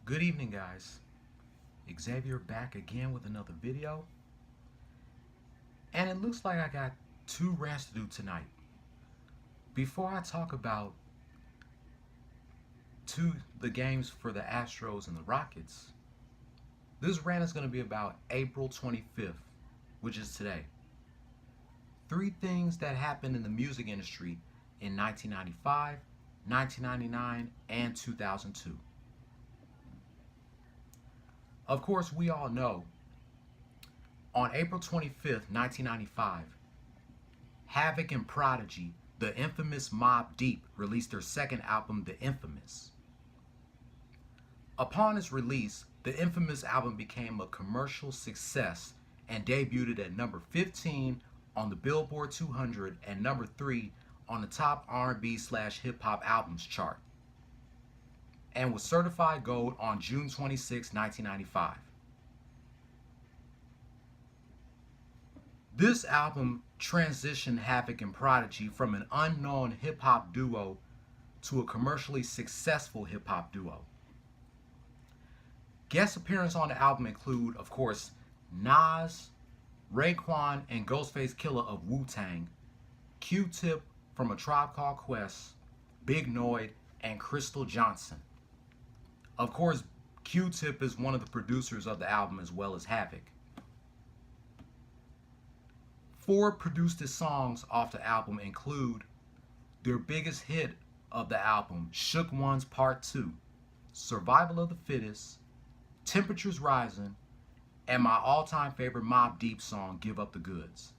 Good evening, guys. Xavier back again with another video. And it looks like I got two rants to do tonight. Before I talk about the games for the Astros and the Rockets, this rant is going to be about April 25th, which is today. 3 things that happened in the music industry in 1995, 1999, and 2002. Of course, we all know on April 25th, 1995, Havoc and Prodigy, the infamous Mobb Deep, released their second album, The Infamous. Upon its release, the Infamous album became a commercial success and debuted at number 15 on the Billboard 200 and number 3 on the top R&B/hip hop albums chart, and was certified gold on June 26, 1995. This album transitioned Havoc and Prodigy from an unknown hip-hop duo to a commercially successful hip-hop duo. Guest appearances on the album include, of course, Nas, Raekwon and Ghostface Killah of Wu-Tang, Q-Tip from A Tribe Called Quest, Big Noyd, and Crystal Johnson. Of course, Q-Tip is one of the producers of the album as well as Havoc. Four produced songs off the album include their biggest hit of the album, Shook Ones Part 2, Survival of the Fittest, Temperatures Rising, and my all-time favorite Mobb Deep song, Give Up the Goods.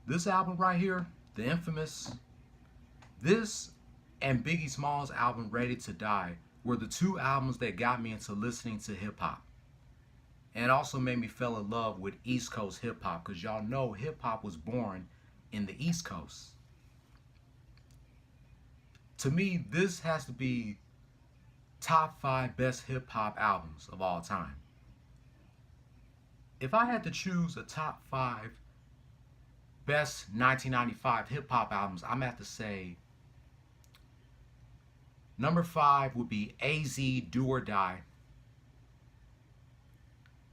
This album right here, The Infamous, this and Biggie Smalls' album, Ready to Die, were the 2 albums that got me into listening to hip-hop. And it also made me fall in love with East Coast hip-hop, because y'all know hip-hop was born in the East Coast. To me, this has to be top 5 best hip-hop albums of all time. If I had to choose a top 5 best 1995 hip-hop albums, I'm going to have to say number 5 would be AZ, Do or Die.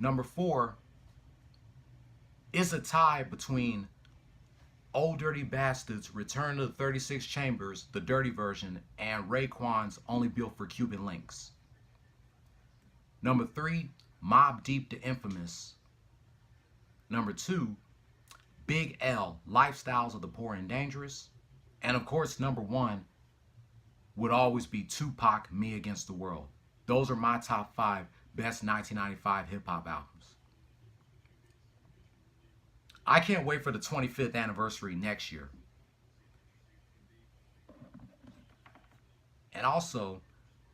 Number 4 is a tie between Old Dirty Bastards, Return to the 36 Chambers, the dirty version, and Raekwon's Only Built for Cuban Links. Number 3, Mobb Deep, The Infamous. Number 2, Big L, Lifestyles of the Poor and Dangerous. And of course, number 1 would always be Tupac, Me Against the World. Those are my top 5 best 1995 hip-hop albums. I can't wait for the 25th anniversary next year. And also,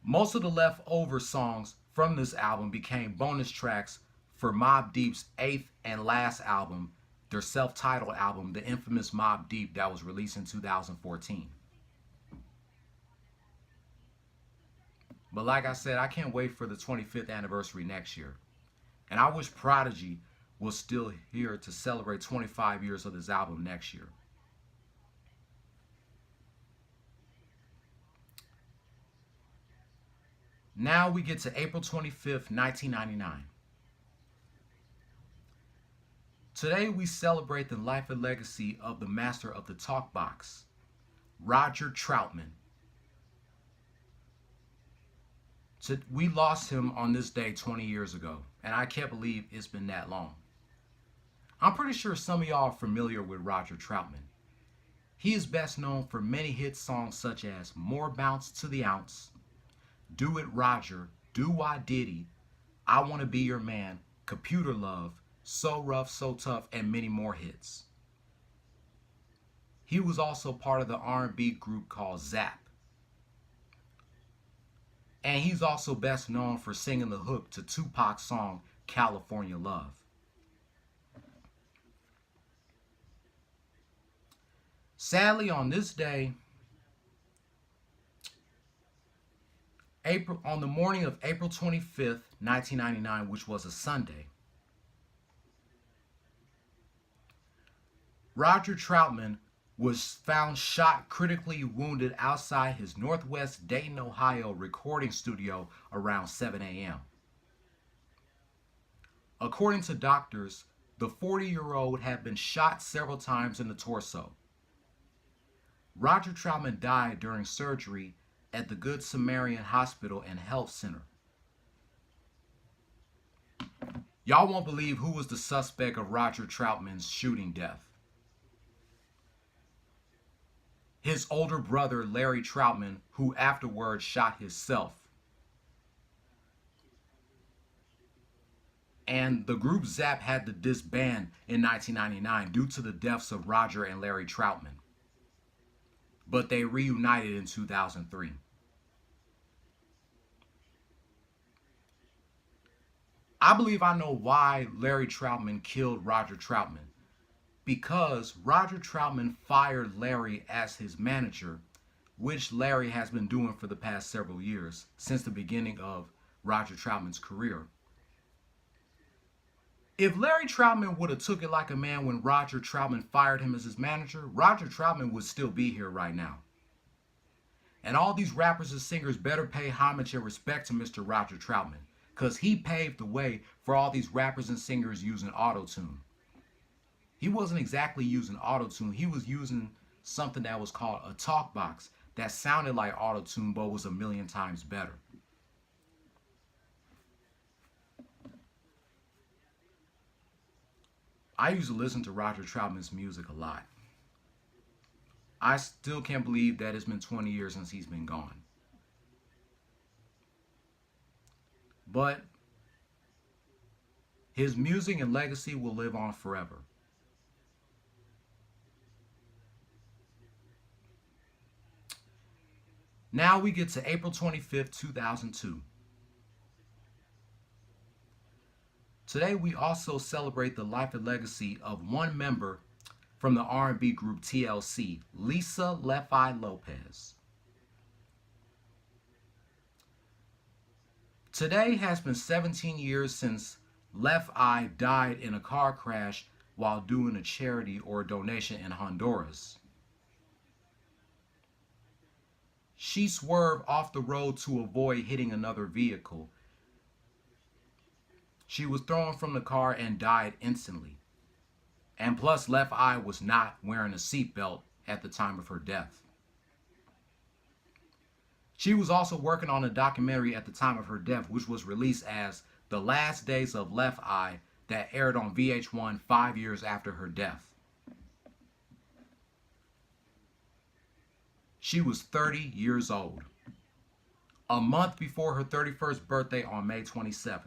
most of the leftover songs from this album became bonus tracks for Mobb Deep's 8th and last album, their self-titled album, The Infamous Mobb Deep, that was released in 2014. But like I said, I can't wait for the 25th anniversary next year. And I wish Prodigy was still here to celebrate 25 years of this album next year. Now we get to April 25th, 1999. Today we celebrate the life and legacy of the master of the talk box, Roger Troutman. We lost him on this day 20 years ago, and I can't believe it's been that long. I'm pretty sure some of y'all are familiar with Roger Troutman. He is best known for many hit songs such as More Bounce to the Ounce, Do It Roger, Do Why Diddy, I Wanna Be Your Man, Computer Love, So Rough, So Tough, and many more hits. He was also part of the R&B group called Zapp. And he's also best known for singing the hook to Tupac's song, California Love. Sadly, on this day, on the morning of April 25th, 1999, which was a Sunday, Roger Troutman was found shot critically wounded outside his Northwest Dayton, Ohio recording studio around 7 a.m. According to doctors, the 40-year-old had been shot several times in the torso. Roger Troutman died during surgery at the Good Samaritan Hospital and Health Center. Y'all won't believe who was the suspect of Roger Troutman's shooting death. His older brother, Larry Troutman, who afterwards shot himself. And the group Zapp had to disband in 1999 due to the deaths of Roger and Larry Troutman. But they reunited in 2003. I believe I know why Larry Troutman killed Roger Troutman. Because Roger Troutman fired Larry as his manager, which Larry has been doing for the past several years, since the beginning of Roger Troutman's career. If Larry Troutman would have took it like a man when Roger Troutman fired him as his manager, Roger Troutman would still be here right now. And all these rappers and singers better pay homage and respect to Mr. Roger Troutman, because he paved the way for all these rappers and singers using auto-tune. He wasn't exactly using auto-tune. He was using something that was called a talk box that sounded like auto-tune but was a million times better. I used to listen to Roger Troutman's music a lot. I still can't believe that it's been 20 years since he's been gone. But his music and legacy will live on forever. Now we get to April 25th, 2002. Today we also celebrate the life and legacy of one member from the R&B group TLC, Lisa Left Eye Lopes. Today has been 17 years since Left Eye died in a car crash while doing a charity or a donation in Honduras. She swerved off the road to avoid hitting another vehicle. She was thrown from the car and died instantly. And plus, Left Eye was not wearing a seatbelt at the time of her death. She was also working on a documentary at the time of her death, which was released as The Last Days of Left Eye, that aired on VH1 5 years after her death. She was 30 years old, a month before her 31st birthday on May 27th.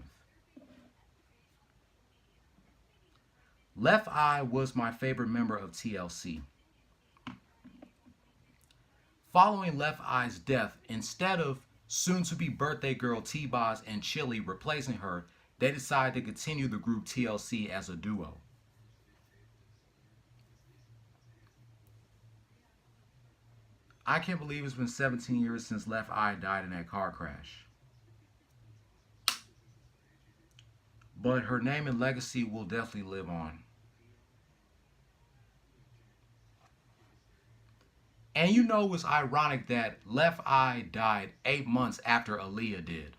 Left Eye was my favorite member of TLC. Following Left Eye's death, instead of soon-to-be birthday girl T-Boz and Chili replacing her, they decided to continue the group TLC as a duo. I can't believe it's been 17 years since Left Eye died in that car crash. But her name and legacy will definitely live on. And you know it's ironic that Left Eye died 8 months after Aaliyah did.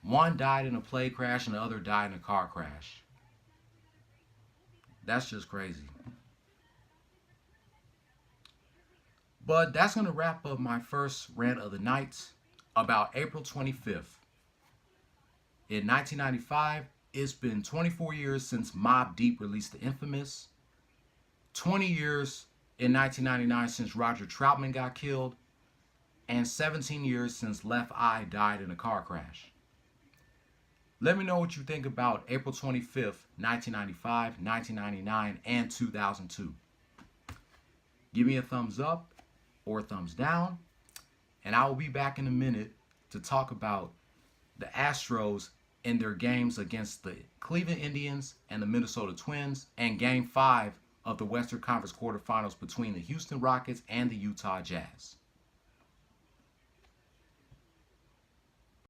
One died in a plane crash and the other died in a car crash. That's just crazy. But that's going to wrap up my first rant of the night about April 25th. In 1995, it's been 24 years since Mobb Deep released The Infamous, 20 years in 1999 since Roger Troutman got killed, and 17 years since Left Eye died in a car crash. Let me know what you think about April 25th, 1995, 1999, and 2002. Give me a thumbs up or thumbs down, and I will be back in a minute to talk about the Astros in their games against the Cleveland Indians and the Minnesota Twins, and Game 5 of the Western Conference quarterfinals between the Houston Rockets and the Utah Jazz.